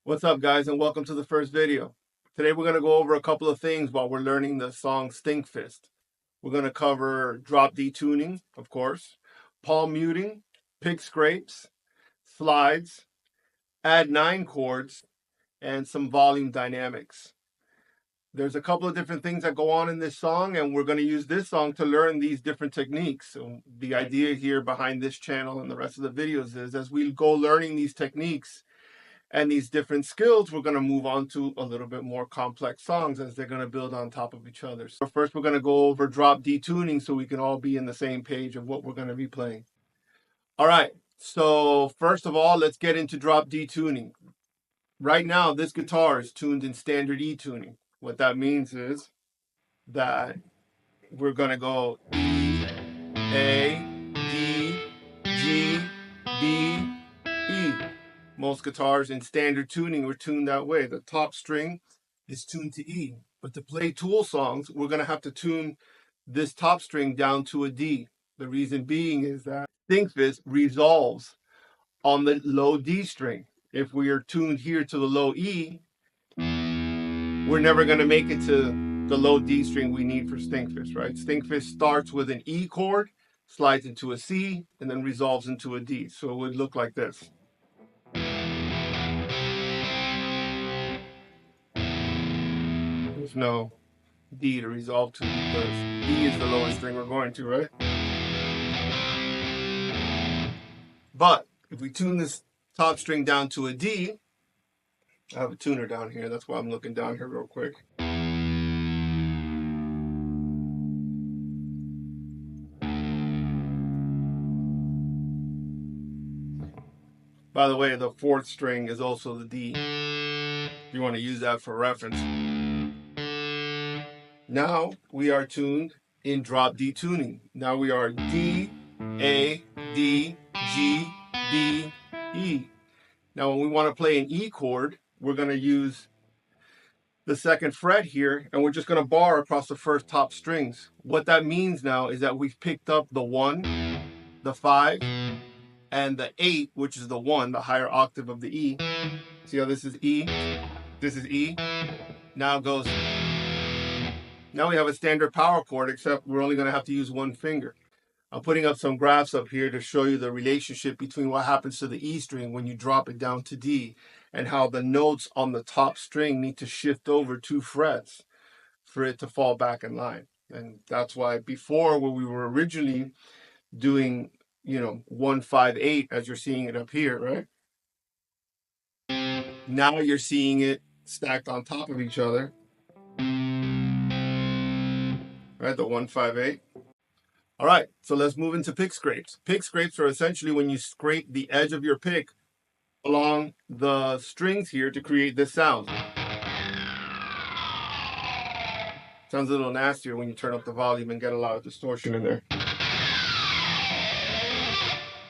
What's up, guys, and welcome to the first video. Today we're going to go over a couple of things while we're learning the song Stinkfist. We're going to cover drop D tuning, of course, palm muting, pick scrapes, slides, add 9 chords, and some volume dynamics. There's a couple of different things that go on in this song, and we're going to use this song to learn these different techniques. So the idea here behind this channel and the rest of the videos is as we go learning these techniques and these different skills, we're going to move on to a little bit more complex songs as they're going to build on top of each other. So first we're going to go over drop D tuning so we can all be in the same page of what we're going to be playing. All right, so first of all, let's get into drop D tuning. Right now, this guitar is tuned in standard E tuning. What that means is that we're going to go E, A, D, G, B, E. Most guitars in standard tuning are tuned that way. The top string is tuned to E. But to play Tool songs, we're going to have to tune this top string down to a D. The reason being is that Stinkfist resolves on the low D string. If we are tuned here to the low E, we're never going to make it to the low D string we need for Stinkfist, right? Stinkfist starts with an E chord, slides into a C, and then resolves into a D. So it would look like this. There's no D to resolve to because E is the lowest string we're going to, right? But if we tune this top string down to a D, I have a tuner down here, that's why I'm looking down here real quick. By the way, the 4th string is also the D. If you want to use that for reference. Now we are tuned in drop D tuning. Now we are D, A, D, G, B, E. Now when we want to play an E chord, we're going to use the 2nd fret here, and we're just going to bar across the first top strings. What that means now is that we've picked up the 1, the 5, and the 8, which is the 1, the higher octave of the E. See how this is E? This is E. Now it goes. Now we have a standard power chord, except we're only going to have to use 1 finger. I'm putting up some graphs up here to show you the relationship between what happens to the E string when you drop it down to D, and how the notes on the top string need to shift over 2 frets for it to fall back in line. And that's why before, when we were originally doing, 1, 5, 8, as you're seeing it up here, right? Now you're seeing it stacked on top of each other. Right, the 1, 5, 8. All right, so let's move into pick scrapes. Pick scrapes are essentially when you scrape the edge of your pick along the strings here to create this sound. Sounds a little nastier when you turn up the volume and get a lot of distortion in there.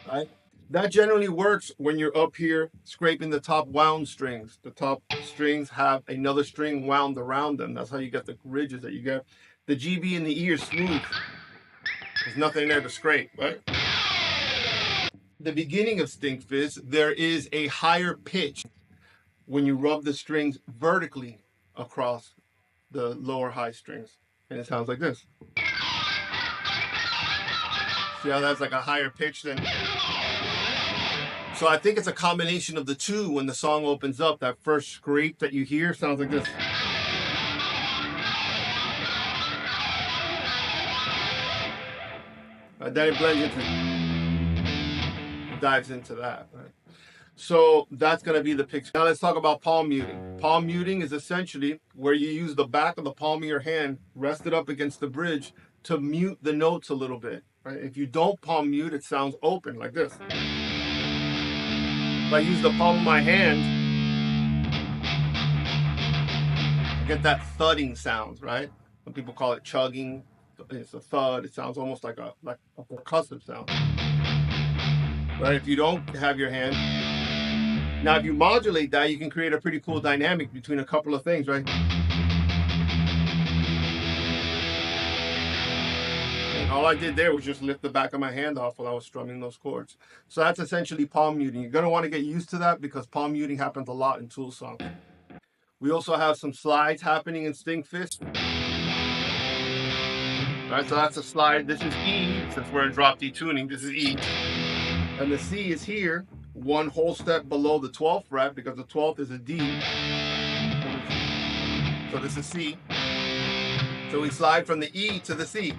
Right? That generally works when you're up here scraping the top wound strings. The top strings have another string wound around them. That's how you get the ridges that you get. The G, B, and the E are smooth. There's nothing there to scrape, right? The beginning of Stinkfist, there is a higher pitch when you rub the strings vertically across the lower high strings. And it sounds like this. See how that's like a higher pitch than... So I think it's a combination of the two. When the song opens up, that first scrape that you hear sounds like this. Then it blends into, dives into that, right? So that's going to be the picture. Now let's talk about palm muting. Palm muting is essentially where you use the back of the palm of your hand, rested up against the bridge, to mute the notes a little bit, right? If you don't palm mute, it sounds open like this. If I use the palm of my hand, I get that thudding sound, right? Some people call it chugging. It's a thud. It sounds almost like a percussive sound, right? If you don't have your hand, now if you modulate that, you can create a pretty cool dynamic between a couple of things, right? And all I did there was just lift the back of my hand off while I was strumming those chords. So that's essentially palm muting. You're going to want to get used to that because palm muting happens a lot in Tool songs. We also have some slides happening in Stinkfist. All right, so that's a slide. This is E, since we're in drop D tuning, this is E. And the C is here, one whole step below the 12th fret because the 12th is a D. So this is C. So we slide from the E to the C.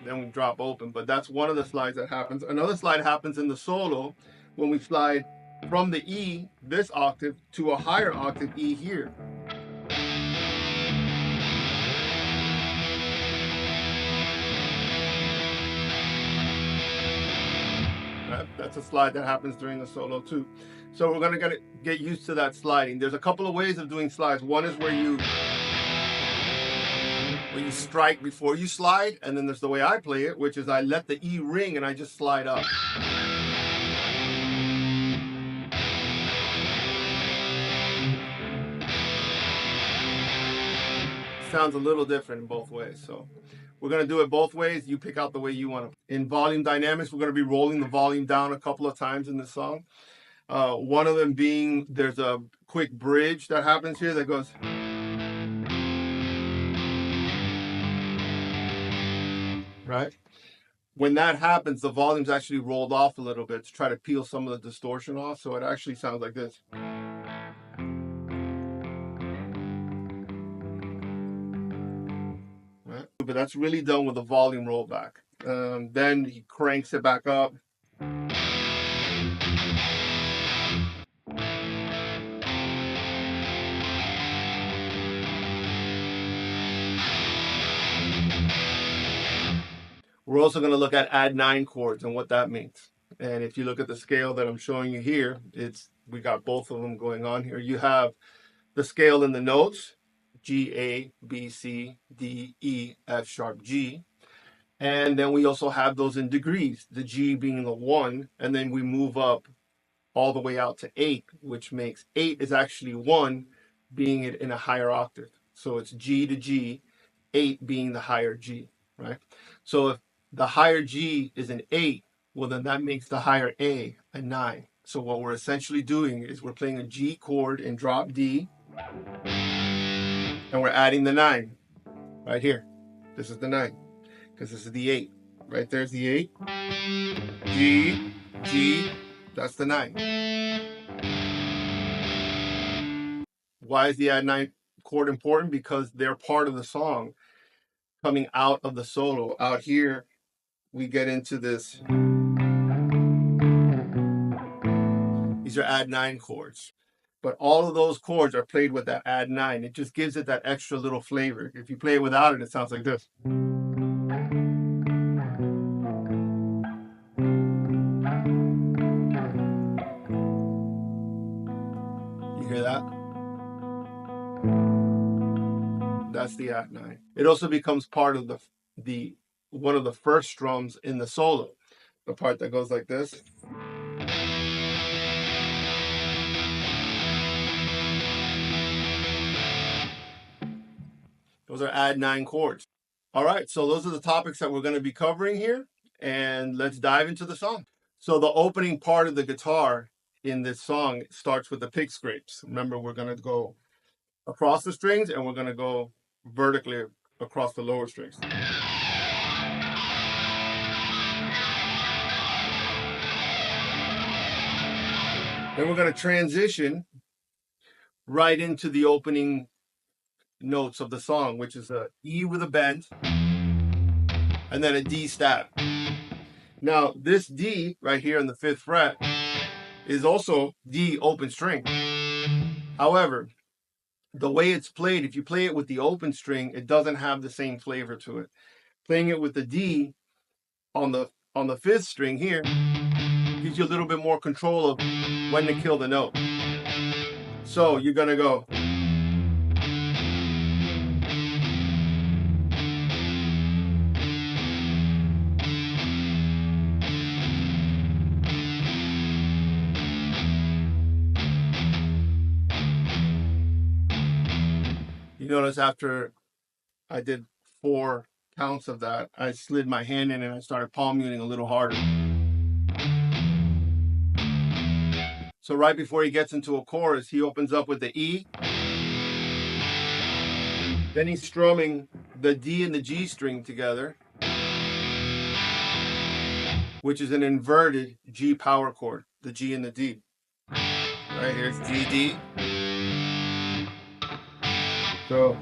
Then we drop open, but that's one of the slides that happens. Another slide happens in the solo when we slide from the E, this octave, to a higher octave E here. That's a slide that happens during the solo too. So we're gonna get used to that sliding. There's a couple of ways of doing slides. One is where you strike before you slide, and then there's the way I play it, which is I let the E ring and I just slide up. Sounds a little different in both ways, so we're going to do it both ways. You pick out the way you want to. In volume dynamics, we're going to be rolling the volume down a couple of times in this song. One of them being there's a quick bridge that happens here that goes. Right? When that happens, the volume's actually rolled off a little bit to try to peel some of the distortion off, so it actually sounds like this. Right? But that's really done with the volume rollback. Then he cranks it back up. We're also going to look at add 9 chords and what that means. And if you look at the scale that I'm showing you here, we got both of them going on here. You have the scale in the notes, G, A, B, C, D, E, F sharp, G. And then we also have those in degrees, the G being the 1, and then we move up all the way out to 8, which makes 8 is actually 1 being it in a higher octave. So it's G to G, 8 being the higher G, right? So if the higher G is an 8, well then that makes the higher A a 9. So what we're essentially doing is we're playing a G chord in drop D, and we're adding the 9 right here. This is the 9, because this is the 8. Right there's the 8. G, G, that's the 9. Why is the add 9 chord important? Because they're part of the song coming out of the solo. Out here, we get into this. These are add 9 chords. But all of those chords are played with that add 9. It just gives it that extra little flavor. If you play it without it, it sounds like this. You hear that? That's the add 9. It also becomes part of the one of the first strums in the solo. The part that goes like this. Those are add 9 chords. All right, so those are the topics that we're going to be covering here, and let's dive into the song. So the opening part of the guitar in this song starts with the pick scrapes. Remember, we're going to go across the strings, and we're going to go vertically across the lower strings. Then we're going to transition right into the opening notes of the song, which is a E with a bend and then a D stab. Now this D right here in the 5th fret is also D open string. However, the way it's played, if you play it with the open string, it doesn't have the same flavor to it. Playing it with the D on the 5th string here gives you a little bit more control of when to kill the note. So you're gonna go. You notice after I did 4 counts of that. I slid my hand in and I started palm muting a little harder. So right before he gets into a chorus, he opens up with the E. Then he's strumming the D and the G string together, which is an inverted G power chord, the G and the D. Right, here's G, D. So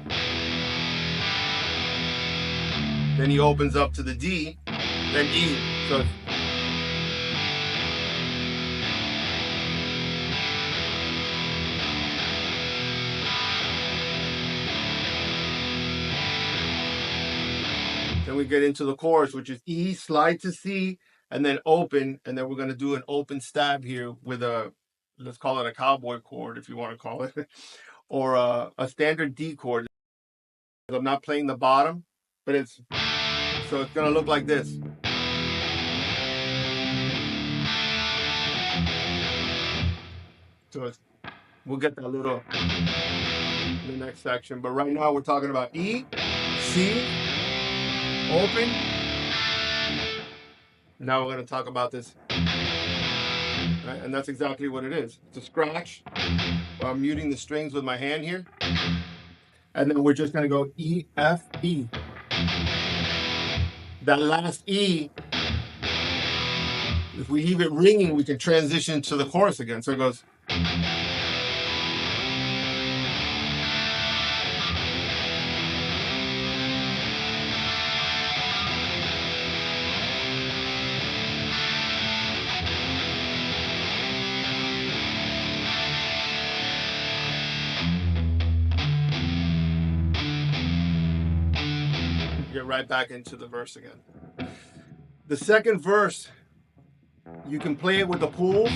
then he opens up to the D, then E. So then we get into the chorus, which is E, slide to C, and then open, and then we're going to do an open stab here with a, let's call it a cowboy chord if you want to call it, or a standard D chord. I'm not playing the bottom, but it's, so it's going to look like this. So it's, we'll get that little in the next section, but right now we're talking about E, C, open. Now we're going to talk about this, right? And that's exactly what it is. It's a scratch. I'm muting the strings with my hand here, and then we're just going to go E, F, E. That last E, if we leave it ringing, we can transition to the chorus again. So it goes. Get right back into the verse again. The second verse, you can play it with the pools.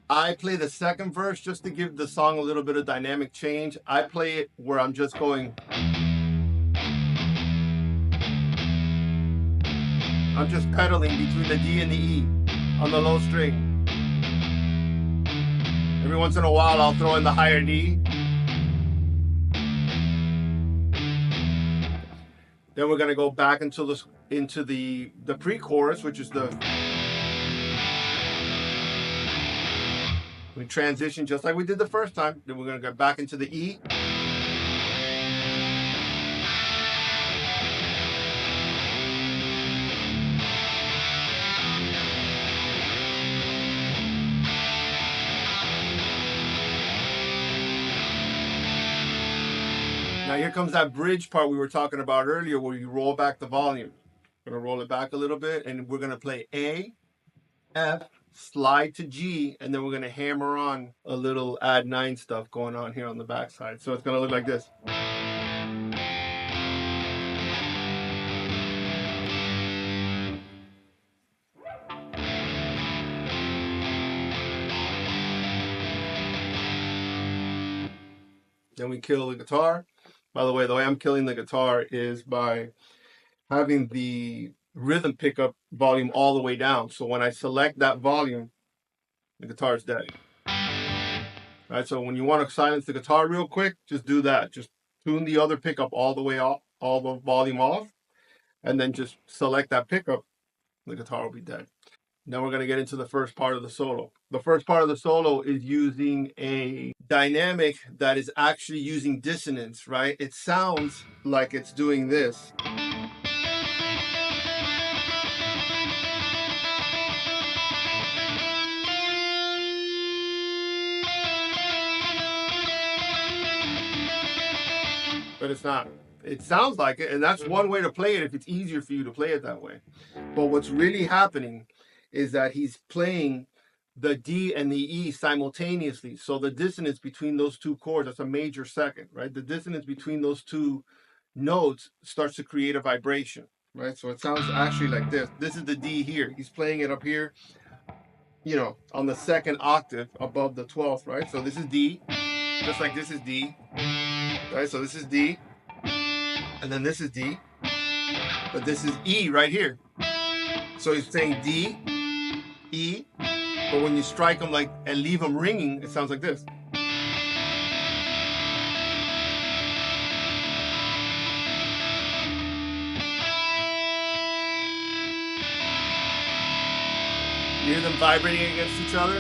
I play the second verse just to give the song a little bit of dynamic change. I play it where I'm just going. I'm just pedaling between the D and the E on the low string. Every once in a while, I'll throw in the higher D. Then we're going to go back into the pre-chorus, which is the, we transition just like we did the first time. Then we're going to go back into the E. Now here comes that bridge part we were talking about earlier where you roll back the volume. We're going to roll it back a little bit, and we're going to play A, F, slide to G, and then we're going to hammer on a little add 9 stuff going on here on the backside. So it's going to look like this. Then we kill the guitar. By the way I'm killing the guitar is by having the rhythm pickup volume all the way down. So when I select that volume, the guitar is dead. All right, so when you want to silence the guitar real quick, just do that. Just tune the other pickup all the way off, all the volume off, and then just select that pickup. The guitar will be dead. Now we're going to get into the first part of the solo. The first part of the solo is using a dynamic that is actually using dissonance, right? It sounds like it's doing this. But it's not. It sounds like it, and that's one way to play it if it's easier for you to play it that way. But what's really happening is that he's playing the D and the E simultaneously. So the dissonance between those two chords, that's a major second, right? The dissonance between those two notes starts to create a vibration, right? So it sounds actually like this. This is the D here. He's playing it up here, you know, on the second octave above the 12th, right? So this is D, just like this is D, right? So this is D, and then this is D, but this is E right here. So he's saying D, E, but when you strike them like and leave them ringing, it sounds like this. You hear them vibrating against each other?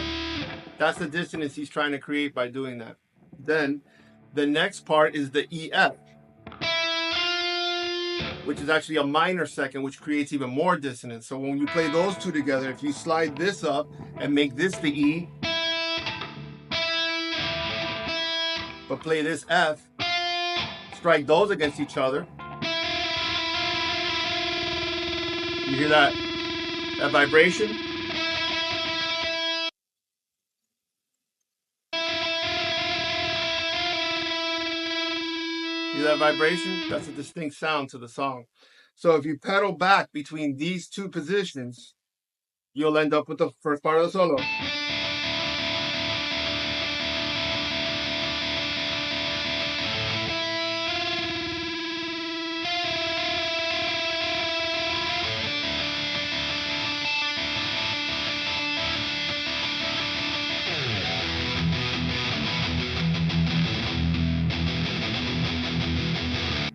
That's the dissonance he's trying to create by doing that. Then the next part is the EF, which is actually a minor second, which creates even more dissonance. So when you play those two together, if you slide this up and make this the E, but play this F, strike those against each other, you hear that vibration? Hear that vibration? That's a distinct sound to the song. So if you pedal back between these two positions, you'll end up with the first part of the solo.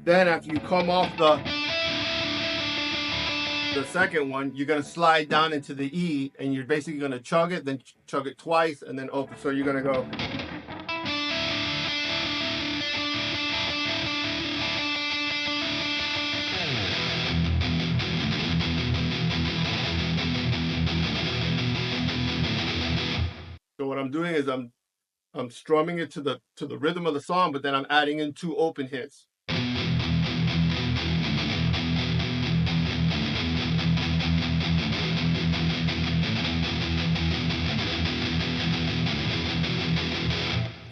Then after you come off the second one, you're going to slide down into the E, and you're basically going to chug it, then chug it twice, and then open. So you're going to go. So what I'm doing is I'm strumming it to the rhythm of the song, but then I'm adding in 2 open hits.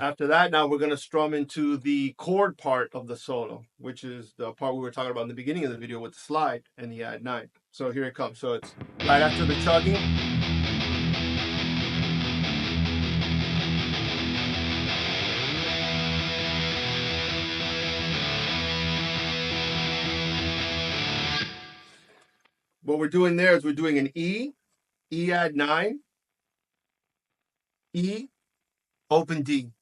After that, now we're going to strum into the chord part of the solo, which is the part we were talking about in the beginning of the video with the slide and the add 9. So here it comes. So it's right after the chugging. What we're doing there is we're doing an E, E add 9, E, open D.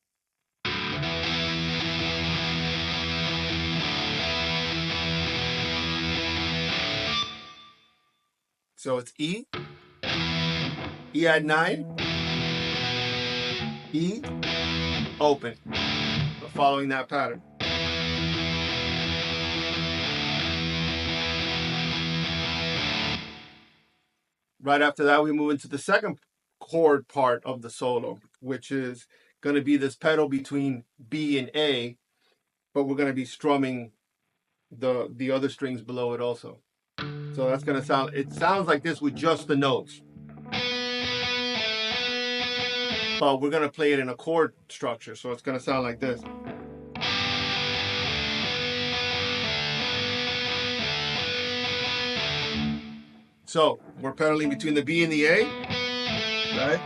So it's E, E add 9, E, open, following that pattern. Right after that, we move into the second chord part of the solo, which is going to be this pedal between B and A, but we're going to be strumming the other strings below it also. So that's going to sound, it sounds like this with just the notes. But we're going to play it in a chord structure, so it's going to sound like this. So we're pedaling between the B and the A, right?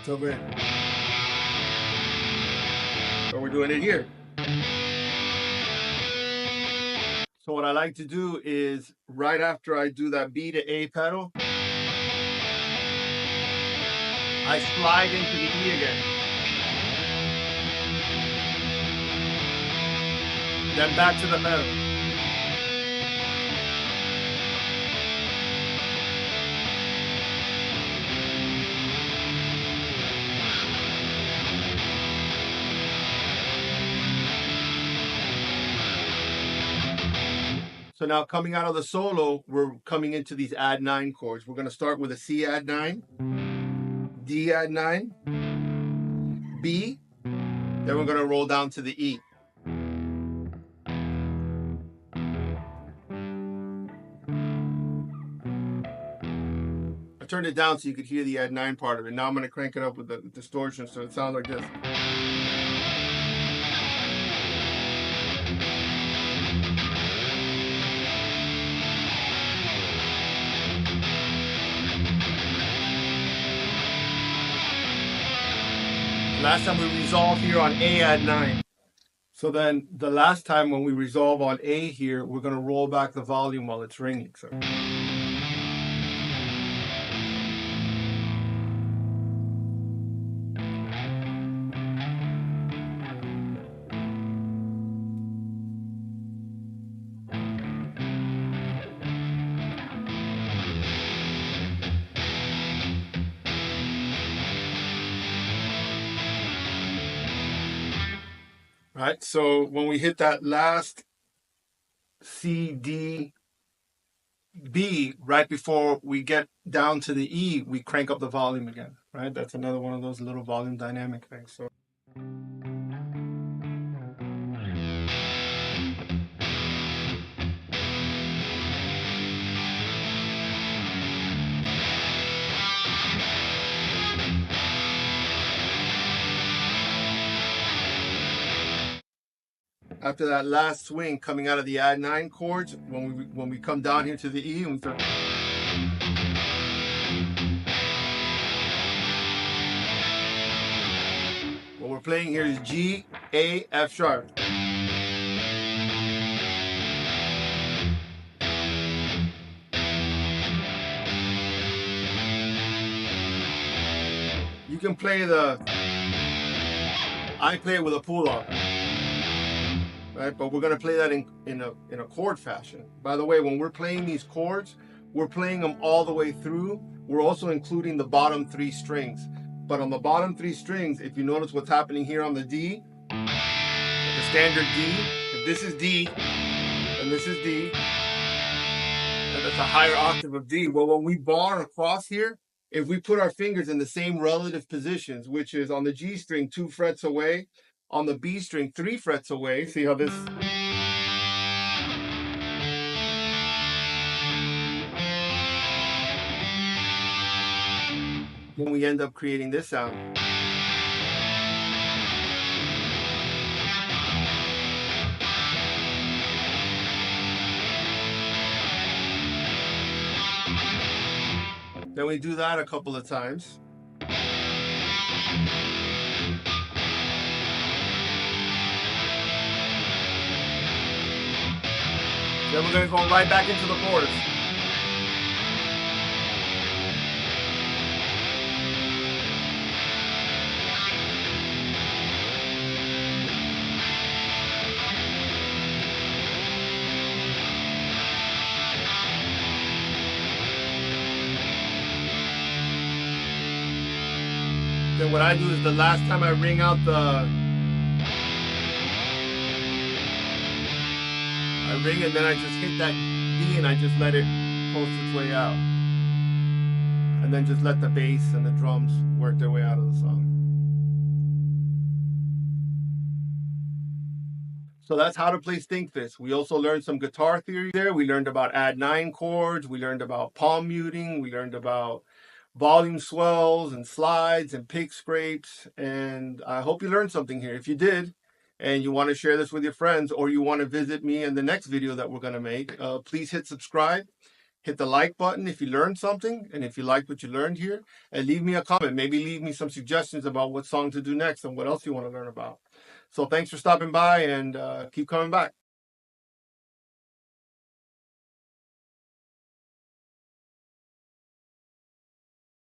It's over here. So we're doing it here. So what I like to do is right after I do that B to A pedal, I slide into the E again. Then back to the pedal. So now coming out of the solo, we're coming into these add 9 chords. We're going to start with a C add 9, D add 9, B, then we're going to roll down to the E. I turned it down so you could hear the add 9 part of it. Now I'm going to crank it up with the distortion so it sounds like this. Last time we resolved here on A add 9. So then the last time when we resolve on A here, we're going to roll back the volume while it's ringing. So. right? So when we hit that last C, D, B, right before we get down to the E, we crank up the volume again, right? That's another one of those little volume dynamic things. So after that last swing coming out of the add 9 chords, when we come down here to the E and we start, what we're playing here is G, A, F sharp. You can play I play it with a pull up, right? But we're gonna play that in a chord fashion. By the way, when we're playing these chords, we're playing them all the way through. We're also including the bottom 3 strings. But on the bottom 3 strings, if you notice what's happening here on the D, the standard D, if this is D, and this is D, and that's a higher octave of D. Well, when we bar across here, if we put our fingers in the same relative positions, which is on the G string 2 frets away, on the B string 3 frets away, see how this... Then we end up creating this sound. Then we do that a couple of times. Then we're going to go right back into the chorus. Then what I do is the last time I ring out I ring and then I just hit that D and I just let it coast its way out. And then just let the bass and the drums work their way out of the song. So that's how to play Stinkfist. We also learned some guitar theory there. We learned about add 9 chords. We learned about palm muting. We learned about volume swells and slides and pick scrapes. And I hope you learned something here. If you did, and you want to share this with your friends, or you want to visit me in the next video that we're going to make, please hit subscribe. Hit the like button if you learned something, and if you liked what you learned here, and leave me a comment. Maybe leave me some suggestions about what song to do next and what else you want to learn about. So thanks for stopping by, and keep coming back.